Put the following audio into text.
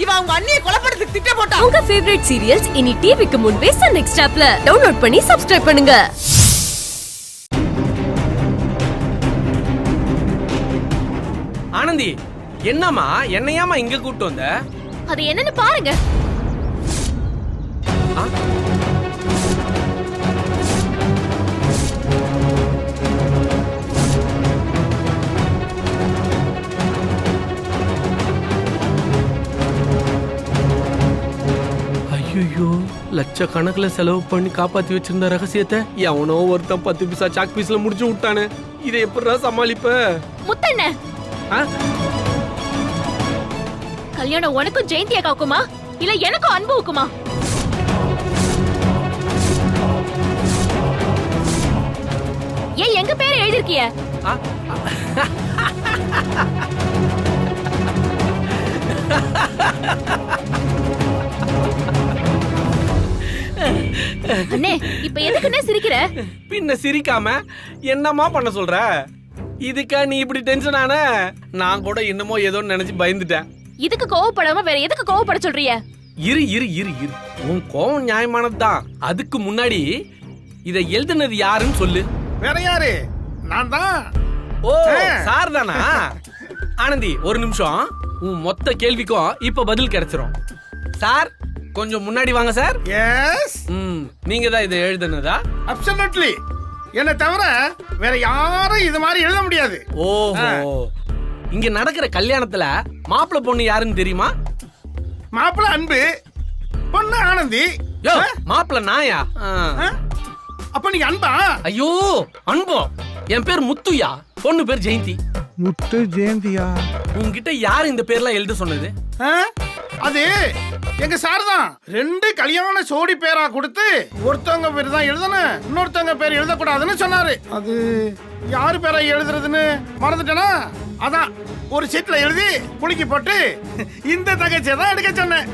இவன் அவங்க அண்ணியை கொலைப்படுறதுக்கு திட்டம் போட்டான். உங்க ஃபேவரட் சீரியல்ஸ் இனி டிவிக்கு முன்பே சன் நெக்ஸ்ட் ஆப்ல டவுன்லோட் பண்ணி சப்ஸ்கிரைப் பண்ணுங்க. ஆனந்தி, என்னம்மா என்னையாமா இங்க கூட்டு வந்த? அது என்னன்னு பாருங்க. ஐயோ, லட்சக்கணக்குல செலவு பண்ணி காப்பாத்தி வச்சிருந்த ரகசியத்தை எவனோ ஒருத்தன் 10 பைசா சாக் பீஸ்ல முடிச்சு விட்டானே. இதை எப்படிடா சமாளிப்ப? முத்தண்ணே, கல்யாணம் உனக்கும் ஜெயந்தி அக்காவுக்குமா இல்ல எனக்கும் அன்புக்குமா? ஏன் எங்க பேரை எழுதிருக்கிய? அண்ணே, இப்ப எதுக்குன்னே சிரிக்கிற? பின்ன சிரிக்காம என்னமா பண்ண சொல்ற? இதுக்கா நீ இப்படி டென்ஷன் ஆன? நான் கூட என்னமோ ஏதோ நினைச்சு பயந்துட்டேன். இதுக்கு கோவப்படாம வேற எதுக்கு கோவப்பட சொல்றிய? இரு இரு இரு இரு, உன் கோவம் நியாயமானதுதான். அதுக்கு முன்னாடி இதை எழுதுனது யாருன்னு சொல்லு. வேற யாரு? நான் தான். ஓ, சார் தானா? ஆனந்தி, ஒரு நிமிஷம். உன் மொத்த கேள்விக்கும் இப்ப பதில் கிடைச்சிரும். சார், கொஞ்சம் முன்னாடி வாங்க சார். எஸ். நீங்க தான் இதை எழுதுனதா? அப்சல்யூட்லி. என்ன தவிர வேற யாரும் இது மாதிரி எழுத முடியாது. ஓஹோ. இங்க நடக்கிற கல்யாணத்துல மாப்பிள்ளை பொண்ணு யாருன்னு தெரியுமா? மாப்பிள்ளை அன்பு, பொண்ணு ஆனந்தி. யோ, மாப்பிள்ளை நாயா? அப்ப நீங்க அன்பா? ஐயோ, அன்போ. என் பேர் முத்துயா, பொண்ணு பேர் ஜெயந்தி. முத்து ஜெயந்தியா? உங்ககிட்ட யார் இந்த பேர்லாம் எழுத சொன்னது? அது எங்க சார் தான். 2 கல்யாண சோடி பேரா கொடுத்து ஒருத்தவங்க பேர் தான் எழுதணும், இன்னொருத்தவங்க பேர் எழுதக்கூடாதுன்னு சொன்னாரு. அது யாரு பேரை எழுதுறதுன்னு மறந்துட்டேனா, அதான் ஒரு சீட்ல எழுதி குலுக்கி போட்டு இந்த தகச்சை தான் எடுக்க சொன்னேன்.